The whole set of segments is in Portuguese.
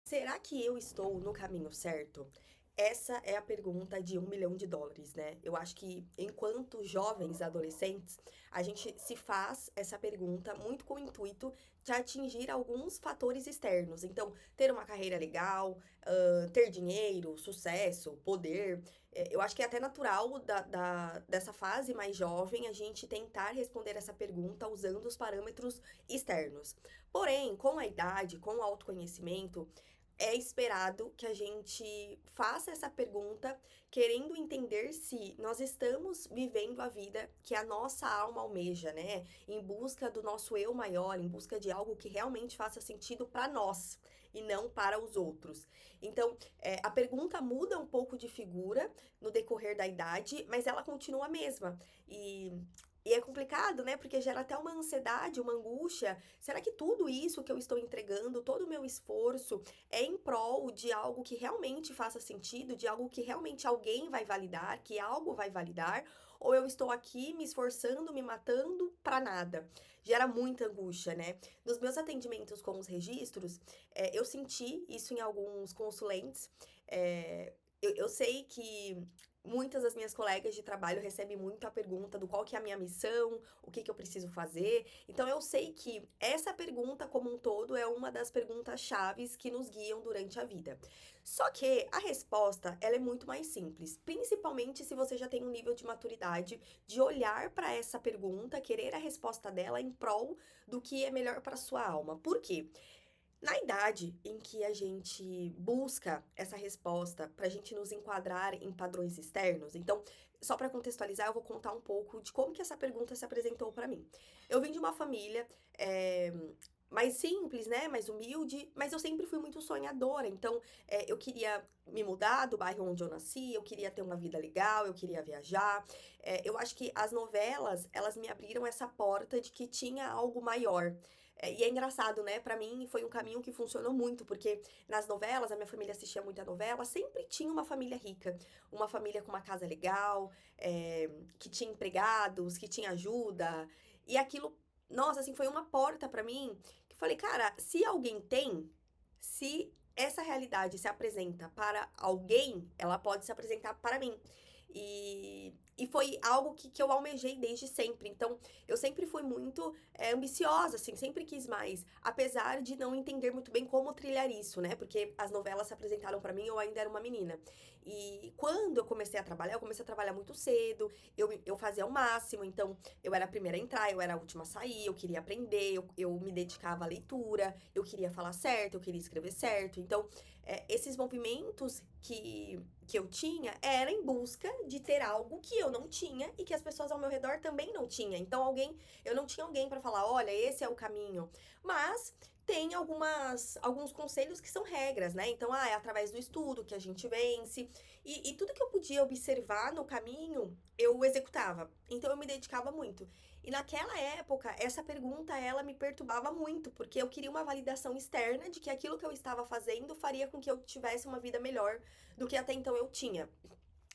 Será que eu estou no caminho certo? Essa é a pergunta de US$ 1 milhão, né? Eu acho que enquanto jovens adolescentes, a gente se faz essa pergunta muito com o intuito de atingir alguns fatores externos. Então, ter uma carreira legal, ter dinheiro, sucesso, poder. Eu acho que é até natural dessa fase mais jovem a gente tentar responder essa pergunta usando os parâmetros externos. Porém, com a idade, com o autoconhecimento, é esperado que a gente faça essa pergunta, querendo entender se nós estamos vivendo a vida que a nossa alma almeja, né? Em busca do nosso eu maior, em busca de algo que realmente faça sentido para nós e não para os outros. Então, a pergunta muda um pouco de figura no decorrer da idade, mas ela continua a mesma. E é complicado, né? Porque gera até uma ansiedade, uma angústia. Será que tudo isso que eu estou entregando, todo o meu esforço, é em prol de algo que realmente faça sentido, de algo que realmente alguém vai validar, que algo vai validar, ou eu estou aqui me esforçando, me matando para nada? Gera muita angústia, né? Nos meus atendimentos com os registros, eu senti isso em alguns consulentes. Eu sei que muitas das minhas colegas de trabalho recebem muito a pergunta do qual que é a minha missão, o que que eu preciso fazer. Então eu sei que essa pergunta como um todo é uma das perguntas chaves que nos guiam durante a vida. Só que a resposta, ela é muito mais simples, principalmente se você já tem um nível de maturidade de olhar para essa pergunta, querer a resposta dela em prol do que é melhor para sua alma. Por quê? Na idade em que a gente busca essa resposta para a gente nos enquadrar em padrões externos, então, só para contextualizar, eu vou contar um pouco de como que essa pergunta se apresentou para mim. Eu vim de uma família mais simples, né, mais humilde, mas eu sempre fui muito sonhadora. Então, eu queria me mudar do bairro onde eu nasci, eu queria ter uma vida legal, eu queria viajar. Eu acho que as novelas, elas me abriram essa porta de que tinha algo maior. E é engraçado, né? Pra mim foi um caminho que funcionou muito, porque nas novelas, a minha família assistia muita novela, sempre tinha uma família rica, uma família com uma casa legal, que tinha empregados, que tinha ajuda. E aquilo, nossa, assim, foi uma porta pra mim que eu falei, cara, se alguém tem, se essa realidade se apresenta para alguém, ela pode se apresentar para mim. E foi algo que eu almejei desde sempre. Então, eu sempre fui muito ambiciosa, assim, sempre quis mais. Apesar de não entender muito bem como trilhar isso, né? Porque as novelas se apresentaram pra mim, eu ainda era uma menina. E quando eu comecei a trabalhar muito cedo, eu fazia o máximo, então eu era a primeira a entrar, eu era a última a sair, eu queria aprender, eu me dedicava à leitura, eu queria falar certo, eu queria escrever certo. Então, esses movimentos que eu tinha era em busca de ter algo que eu não tinha e que as pessoas ao meu redor também não tinham. Então, eu não tinha alguém para falar, olha, esse é o caminho. Mas tem alguns conselhos que são regras, né? Então, é através do estudo que a gente vence. E tudo que eu podia observar no caminho, eu executava. Então, eu me dedicava muito. E naquela época, essa pergunta, ela me perturbava muito, porque eu queria uma validação externa de que aquilo que eu estava fazendo faria com que eu tivesse uma vida melhor do que até então eu tinha.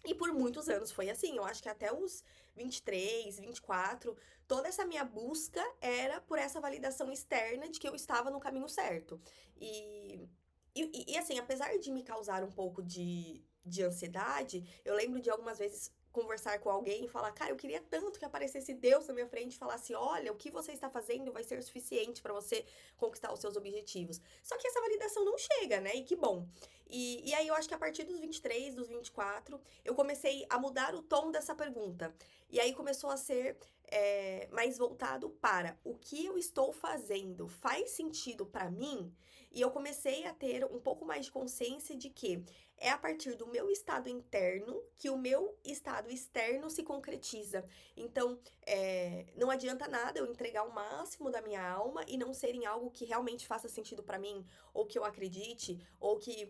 E por muitos anos foi assim, eu acho que até os 23, 24, toda essa minha busca era por essa validação externa de que eu estava no caminho certo. E, assim, apesar de me causar um pouco de ansiedade, eu lembro de algumas vezes conversar com alguém e falar, cara, eu queria tanto que aparecesse Deus na minha frente e falasse, olha, o que você está fazendo vai ser suficiente para você conquistar os seus objetivos. Só que essa validação não chega, né? E que bom. E aí eu acho que a partir dos 23, dos 24, eu comecei a mudar o tom dessa pergunta. E aí começou a ser mais voltado para o que eu estou fazendo faz sentido para mim? E eu comecei a ter um pouco mais de consciência de que é a partir do meu estado interno que o meu estado externo se concretiza. Então, não adianta nada eu entregar o máximo da minha alma e não ser em algo que realmente faça sentido para mim, ou que eu acredite, ou que,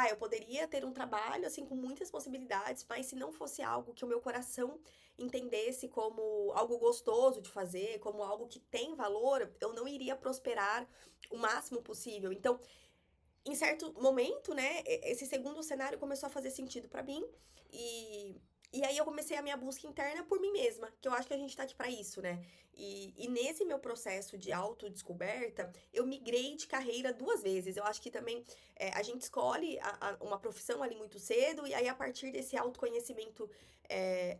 eu poderia ter um trabalho assim com muitas possibilidades, mas se não fosse algo que o meu coração entendesse como algo gostoso de fazer, como algo que tem valor, eu não iria prosperar o máximo possível. Então, em certo momento, né, esse segundo cenário começou a fazer sentido pra mim e E aí eu comecei a minha busca interna por mim mesma, que eu acho que a gente tá aqui pra isso, né? E nesse meu processo de autodescoberta, eu migrei de carreira 2 vezes. Eu acho que também a gente escolhe uma profissão ali muito cedo, e aí a partir desse autoconhecimento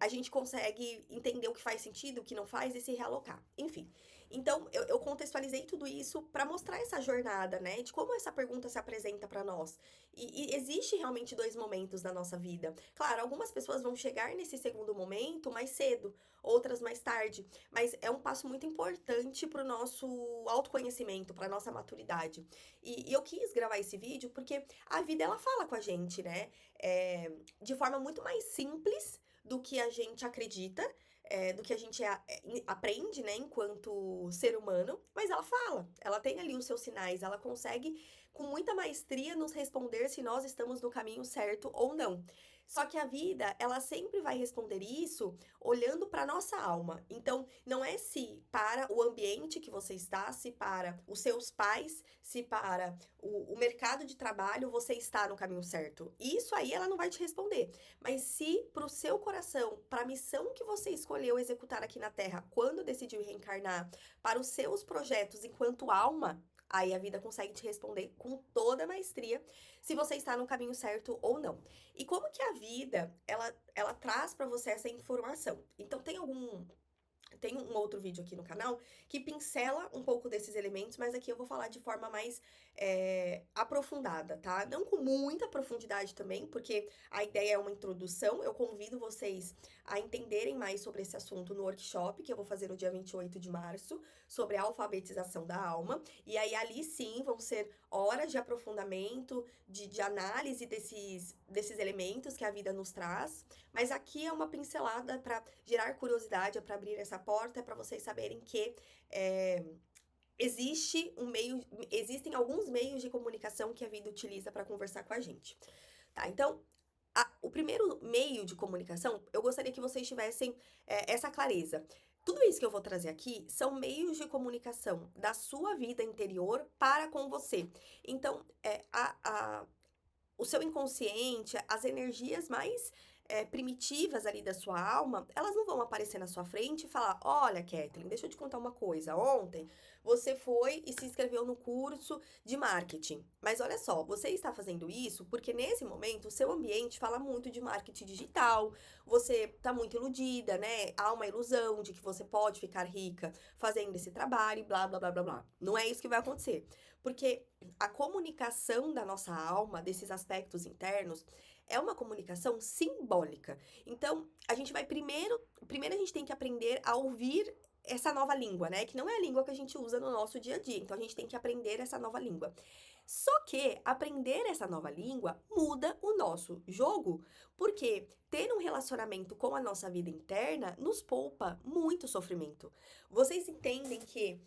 a gente consegue entender o que faz sentido, o que não faz e se realocar. Enfim. Então, eu contextualizei tudo isso pra mostrar essa jornada, né? De como essa pergunta se apresenta pra nós. E existe realmente 2 momentos na nossa vida. Claro, algumas pessoas vão chegar nesse segundo momento mais cedo, outras mais tarde, mas é um passo muito importante para o nosso autoconhecimento, para nossa maturidade. E eu quis gravar esse vídeo porque a vida ela fala com a gente, né? De forma muito mais simples do que a gente acredita. Do que a gente aprende, né, enquanto ser humano, mas ela fala, ela tem ali os seus sinais, ela consegue com muita maestria nos responder se nós estamos no caminho certo ou não. Só que a vida, ela sempre vai responder isso olhando para nossa alma. Então, não é se para o ambiente que você está, se para os seus pais, se para o mercado de trabalho você está no caminho certo. Isso aí ela não vai te responder. Mas se para o seu coração, para a missão que você escolheu executar aqui na Terra, quando decidiu reencarnar, para os seus projetos enquanto alma, aí a vida consegue te responder com toda a maestria se você está no caminho certo ou não. E como que a vida, ela traz para você essa informação? Então, tem um outro vídeo aqui no canal que pincela um pouco desses elementos, mas aqui eu vou falar de forma mais aprofundada, tá? Não com muita profundidade também, porque a ideia é uma introdução. Eu convido vocês a entenderem mais sobre esse assunto no workshop que eu vou fazer no dia 28 de março, sobre a alfabetização da alma. E aí, ali sim, vão ser horas de aprofundamento, de análise desses elementos que a vida nos traz. Mas aqui é uma pincelada para gerar curiosidade, é para abrir essa porta, é para vocês saberem que existem alguns meios de comunicação que a vida utiliza para conversar com a gente. Tá, então, o primeiro meio de comunicação, eu gostaria que vocês tivessem essa clareza. Tudo isso que eu vou trazer aqui são meios de comunicação da sua vida interior para com você. Então, o seu inconsciente, as energias mais primitivas ali da sua alma, elas não vão aparecer na sua frente e falar: olha, Kathleen, deixa eu te contar uma coisa. Ontem você foi e se inscreveu no curso de marketing. Mas olha só, você está fazendo isso porque nesse momento o seu ambiente fala muito de marketing digital, você está muito iludida, né? Há uma ilusão de que você pode ficar rica fazendo esse trabalho, blá, blá, blá, blá, blá. Não é isso que vai acontecer. Porque a comunicação da nossa alma, desses aspectos internos, é uma comunicação simbólica. Então, a gente vai primeiro a gente tem que aprender a ouvir essa nova língua, né? Que não é a língua que a gente usa no nosso dia a dia. Então, a gente tem que aprender essa nova língua. Só que aprender essa nova língua muda o nosso jogo, porque ter um relacionamento com a nossa vida interna nos poupa muito sofrimento. Vocês entendem que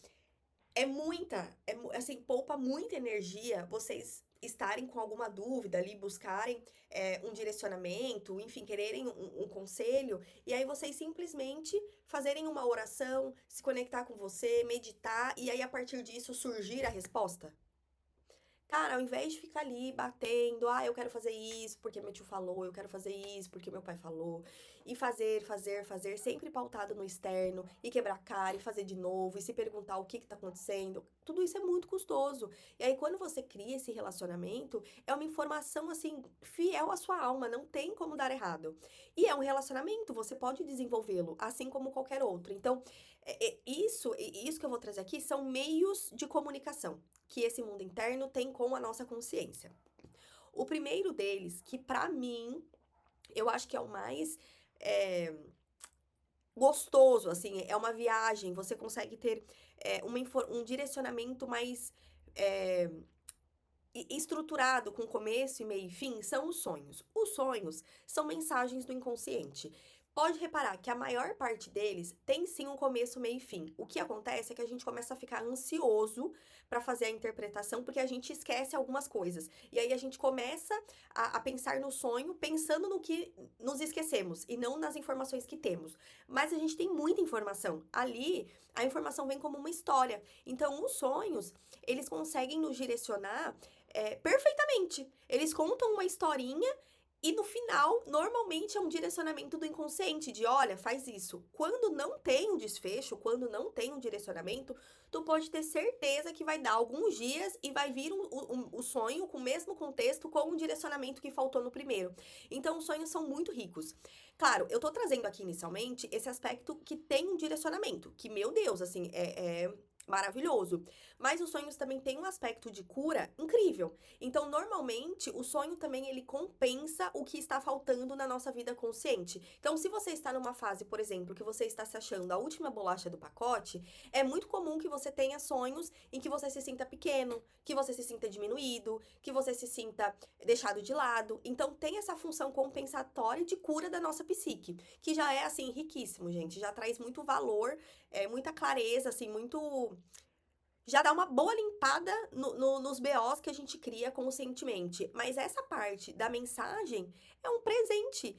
assim, poupa muita energia vocês estarem com alguma dúvida ali, buscarem um direcionamento, enfim, quererem um conselho, e aí vocês simplesmente fazerem uma oração, se conectar com você, meditar, e aí a partir disso surgir a resposta? Cara, ao invés de ficar ali batendo, eu quero fazer isso porque meu tio falou, eu quero fazer isso porque meu pai falou, e fazer, sempre pautado no externo, e quebrar a cara, e fazer de novo, e se perguntar o que tá acontecendo, tudo isso é muito custoso. E aí, quando você cria esse relacionamento, é uma informação, assim, fiel à sua alma, não tem como dar errado. E é um relacionamento, você pode desenvolvê-lo, assim como qualquer outro. Então, isso que eu vou trazer aqui são meios de comunicação que esse mundo interno tem com a nossa consciência. O primeiro deles, que pra mim, eu acho que é o mais gostoso, assim, é uma viagem, você consegue ter um direcionamento mais estruturado, com começo e meio e fim, são os sonhos. Os sonhos são mensagens do inconsciente. Pode reparar que a maior parte deles tem sim um começo, meio e fim. O que acontece é que a gente começa a ficar ansioso para fazer a interpretação, porque a gente esquece algumas coisas. E aí a gente começa a pensar no sonho, pensando no que nos esquecemos e não nas informações que temos. Mas a gente tem muita informação. Ali, a informação vem como uma história. Então, os sonhos, eles conseguem nos direcionar perfeitamente. Eles contam uma historinha E no final, normalmente é um direcionamento do inconsciente, de olha, faz isso. Quando não tem um desfecho, quando não tem um direcionamento, tu pode ter certeza que vai dar alguns dias e vai vir o sonho com o mesmo contexto, com o direcionamento que faltou no primeiro. Então, os sonhos são muito ricos. Claro, eu tô trazendo aqui inicialmente esse aspecto que tem um direcionamento, que, meu Deus, assim, é maravilhoso. Mas os sonhos também têm um aspecto de cura incrível. Então, normalmente, o sonho também ele compensa o que está faltando na nossa vida consciente. Então, se você está numa fase, por exemplo, que você está se achando a última bolacha do pacote, é muito comum que você tenha sonhos em que você se sinta pequeno, que você se sinta diminuído, que você se sinta deixado de lado. Então, tem essa função compensatória de cura da nossa psique, que já é assim riquíssimo, gente, já traz muito valor, muita clareza, assim, muito já dá uma boa limpada nos BOs que a gente cria conscientemente. Mas essa parte da mensagem é um presente.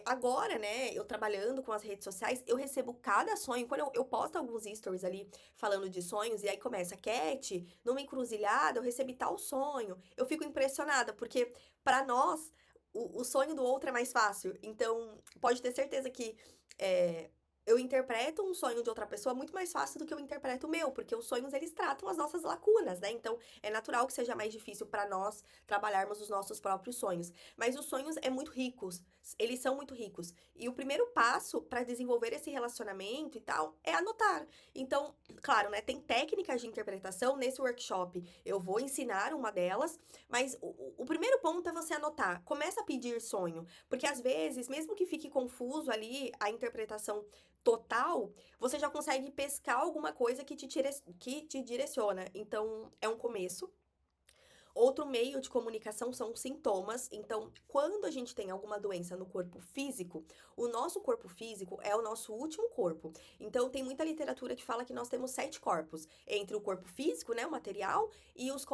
Agora, né, eu trabalhando com as redes sociais, eu recebo cada sonho. Quando eu posto alguns stories ali falando de sonhos, e aí começa, Cat, numa encruzilhada, eu recebi tal sonho. Eu fico impressionada, porque para nós, o sonho do outro é mais fácil. Então, pode ter certeza que. é, eu interpreto um sonho de outra pessoa muito mais fácil do que eu interpreto o meu, porque os sonhos eles tratam as nossas lacunas, né? Então, é natural que seja mais difícil para nós trabalharmos os nossos próprios sonhos. Mas os sonhos é muito ricos, eles são muito ricos. E o primeiro passo para desenvolver esse relacionamento e tal é anotar. Então, claro, né, tem técnicas de interpretação nesse workshop. Eu vou ensinar uma delas, mas o primeiro ponto é você anotar. Começa a pedir sonho, porque às vezes, mesmo que fique confuso ali a interpretação total, você já consegue pescar alguma coisa que te direciona. Então, é um começo. Outro meio de comunicação são os sintomas. Então, quando a gente tem alguma doença no corpo físico, o nosso corpo físico é o nosso último corpo. Então, tem muita literatura que fala que nós temos 7 corpos, entre o corpo físico, né, o material, e os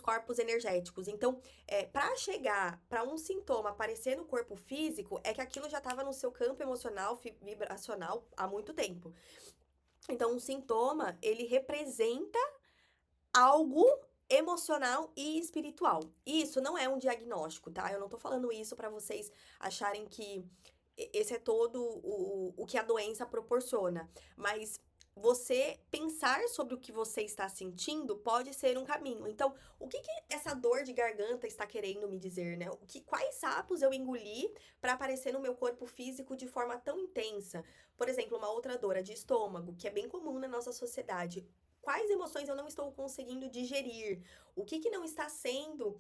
corpos energéticos. Então, para chegar para um sintoma aparecer no corpo físico, é que aquilo já estava no seu campo emocional, vibracional há muito tempo. Então, um sintoma, ele representa algo emocional e espiritual. Isso não é um diagnóstico, tá? Eu não tô falando isso pra vocês acharem que esse é todo o que a doença proporciona, mas você pensar sobre o que você está sentindo pode ser um caminho. Então, o que que essa dor de garganta está querendo me dizer, né? Quais sapos eu engoli para aparecer no meu corpo físico de forma tão intensa? Por exemplo, uma outra dor, a de estômago, que é bem comum na nossa sociedade. Quais emoções eu não estou conseguindo digerir? O que que não está sendo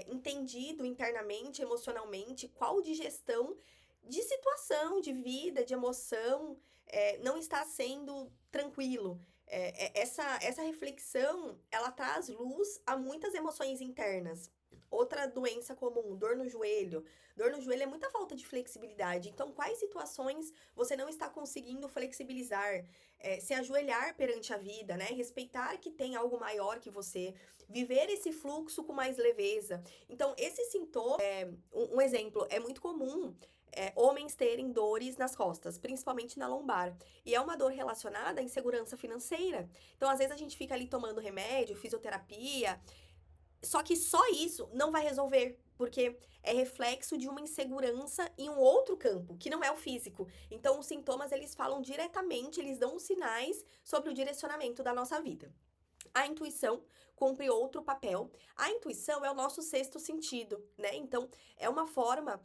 entendido internamente, emocionalmente? Qual digestão de situação, de vida, de emoção não está sendo tranquilo? Essa reflexão, ela traz luz a muitas emoções internas. Outra doença comum, dor no joelho. Dor no joelho é muita falta de flexibilidade. Então, quais situações você não está conseguindo flexibilizar? Se ajoelhar perante a vida, né? Respeitar que tem algo maior que você. Viver esse fluxo com mais leveza. Então, esse sintoma, um exemplo, é muito comum homens terem dores nas costas, principalmente na lombar. E é uma dor relacionada à insegurança financeira. Então, às vezes, a gente fica ali tomando remédio, fisioterapia, só que só isso não vai resolver, porque é reflexo de uma insegurança em um outro campo, que não é o físico. Então, os sintomas, eles falam diretamente, eles dão sinais sobre o direcionamento da nossa vida. A intuição cumpre outro papel. A intuição é o nosso sexto sentido, né? Então, é uma forma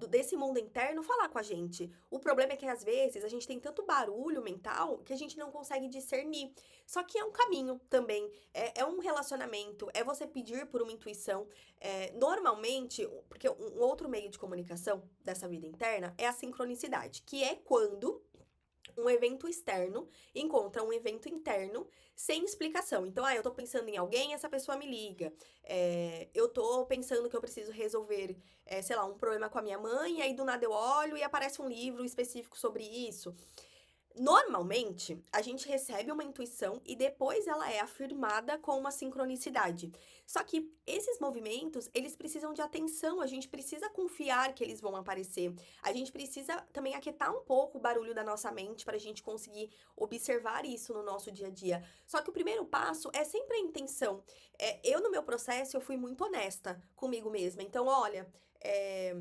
desse mundo interno falar com a gente. O problema é que, às vezes, a gente tem tanto barulho mental que a gente não consegue discernir. Só que é um caminho também, é um relacionamento, é você pedir por uma intuição. Normalmente, porque um outro meio de comunicação dessa vida interna é a sincronicidade, que é quando um evento externo encontra um evento interno sem explicação. Então, eu tô pensando em alguém, essa pessoa me liga. Eu tô pensando que eu preciso resolver, sei lá, um problema com a minha mãe, e aí do nada eu olho e aparece um livro específico sobre isso. Normalmente, a gente recebe uma intuição e depois ela é afirmada com uma sincronicidade. Só que esses movimentos, eles precisam de atenção, a gente precisa confiar que eles vão aparecer. A gente precisa também aquietar um pouco o barulho da nossa mente para a gente conseguir observar isso no nosso dia a dia. Só que o primeiro passo é sempre a intenção. Eu, no meu processo, eu fui muito honesta comigo mesma. Então, olha, é,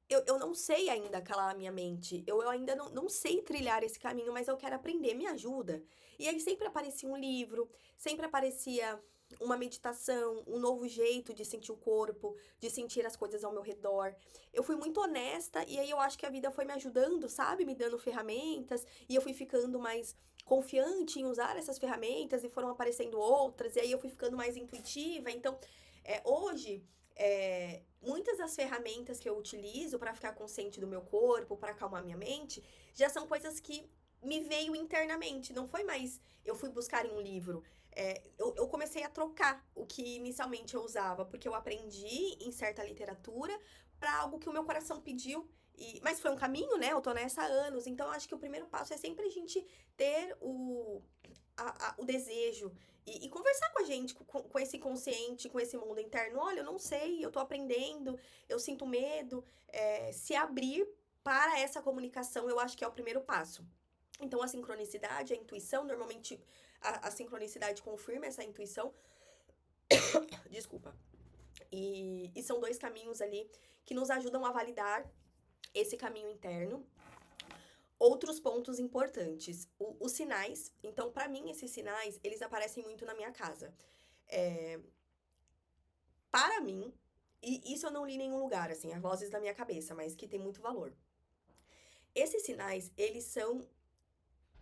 eu não sei ainda calar a minha mente. Eu ainda não sei trilhar esse caminho, mas eu quero aprender, me ajuda. E aí sempre aparecia um livro, sempre aparecia uma meditação, um novo jeito de sentir o corpo, de sentir as coisas ao meu redor. Eu fui muito honesta e aí eu acho que a vida foi me ajudando, sabe? Me dando ferramentas e eu fui ficando mais confiante em usar essas ferramentas e foram aparecendo outras, e aí eu fui ficando mais intuitiva. Então, hoje muitas das ferramentas que eu utilizo para ficar consciente do meu corpo, para acalmar minha mente, já são coisas que me veio internamente. Não foi mais eu fui buscar em um livro. Eu comecei a trocar o que inicialmente eu usava, porque eu aprendi em certa literatura para algo que o meu coração pediu. Mas foi um caminho, né? Eu tô nessa há anos. Então, eu acho que o primeiro passo é sempre a gente ter o desejo e conversar com a gente, com esse consciente, com esse mundo interno. Olha, eu não sei, eu tô aprendendo, eu sinto medo. Se abrir para essa comunicação, eu acho que é o primeiro passo. Então, a sincronicidade, a intuição, normalmente a sincronicidade confirma essa intuição. Desculpa. E são dois caminhos ali que nos ajudam a validar esse caminho interno. Outros pontos importantes, os sinais. Então, para mim, esses sinais, eles aparecem muito na minha casa. É, para mim, e isso eu não li em nenhum lugar, assim, é vozes da minha cabeça, mas que tem muito valor. Esses sinais, eles são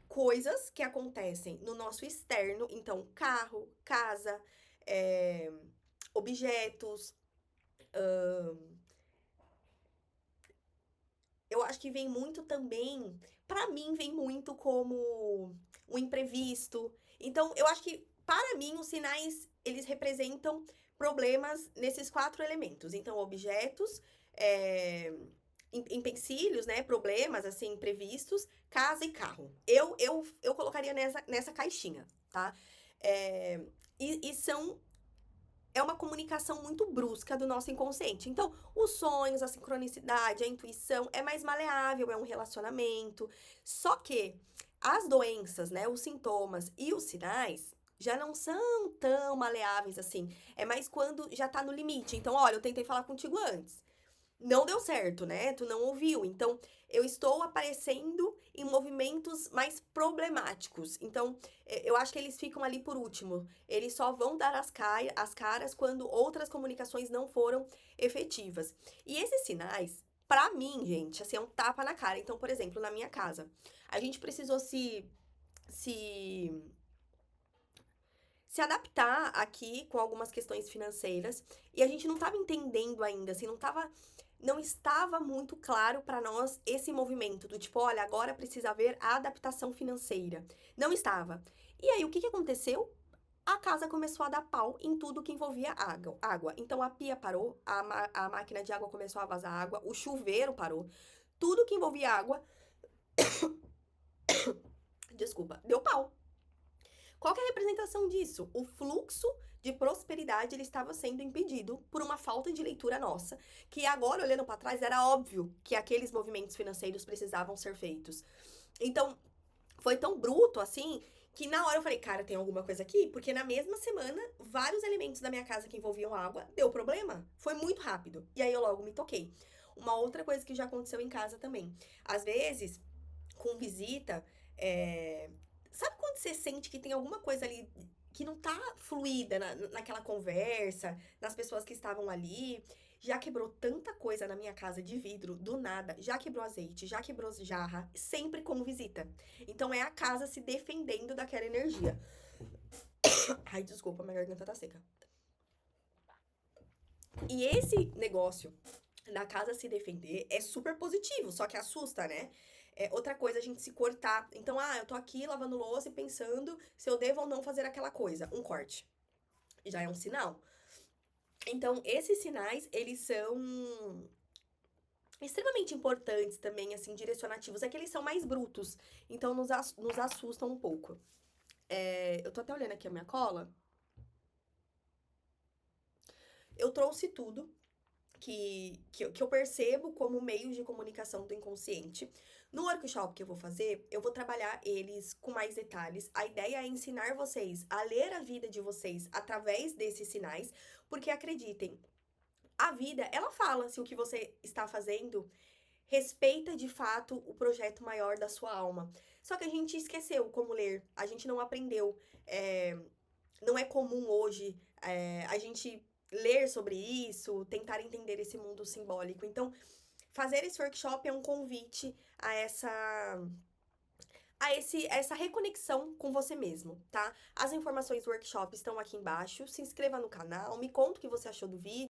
coisas que acontecem no nosso externo, então, carro, casa, é, objetos. Eu acho que vem muito também, pra mim, vem muito como um imprevisto. Então, eu acho que, para mim, os sinais, eles representam problemas nesses quatro elementos. Então, objetos, é, empecilhos, né? Problemas, assim, imprevistos, casa e carro. Eu colocaria nessa caixinha, tá? É, e são é uma comunicação muito brusca do nosso inconsciente. Então, os sonhos, a sincronicidade, a intuição é mais maleável, é um relacionamento. Só que as doenças, né, os sintomas e os sinais já não são tão maleáveis assim. É mais quando já tá no limite. Então, olha, eu tentei falar contigo antes, não deu certo, né? Tu não ouviu. Então, eu estou aparecendo em movimentos mais problemáticos. Então, eu acho que eles ficam ali por último. Eles só vão dar as caras quando outras comunicações não foram efetivas. E esses sinais, pra mim, gente, assim, é um tapa na cara. Então, por exemplo, na minha casa, a gente precisou se se adaptar aqui com algumas questões financeiras e a gente não estava entendendo ainda, assim, não estava muito claro para nós esse movimento do tipo, olha, agora precisa haver a adaptação financeira. Não estava. E aí, o que que aconteceu? A casa começou a dar pau em tudo que envolvia água. Então, a pia parou, a máquina de água começou a vazar água, o chuveiro parou. Tudo que envolvia água, desculpa, deu pau. Qual que é a representação disso? O fluxo de prosperidade ele estava sendo impedido por uma falta de leitura nossa, que agora olhando para trás era óbvio que aqueles movimentos financeiros precisavam ser feitos. Então, foi tão bruto assim que na hora eu falei, cara, tem alguma coisa aqui? Porque na mesma semana, vários elementos da minha casa que envolviam água deu problema. Foi muito rápido. E aí eu logo me toquei. Uma outra coisa que já aconteceu em casa também. Às vezes, com visita, é, sabe quando você sente que tem alguma coisa ali que não tá fluida naquela conversa, nas pessoas que estavam ali? Já quebrou tanta coisa na minha casa de vidro, do nada. Já quebrou azeite, já quebrou jarra, sempre com visita. Então é a casa se defendendo daquela energia. Ai, desculpa, minha garganta tá seca. E esse negócio da casa se defender é super positivo, só que assusta, né? Outra coisa, a gente se cortar. Então, eu tô aqui lavando louça e pensando se eu devo ou não fazer aquela coisa. Um corte. Já é um sinal. Então, esses sinais, eles são extremamente importantes também, assim, direcionativos, é que eles são mais brutos, então nos assustam um pouco. Eu tô até olhando aqui a minha cola. Eu trouxe tudo que eu percebo como meios de comunicação do inconsciente. No workshop que eu vou fazer, eu vou trabalhar eles com mais detalhes. A ideia é ensinar vocês a ler a vida de vocês através desses sinais, porque acreditem, a vida, ela fala se o que você está fazendo respeita de fato o projeto maior da sua alma. Só que a gente esqueceu como ler, a gente não aprendeu. É, não é comum hoje a gente ler sobre isso, tentar entender esse mundo simbólico. Então, fazer esse workshop é um convite a essa reconexão com você mesmo, tá? As informações do workshop estão aqui embaixo. Se inscreva no canal, me conta o que você achou do vídeo.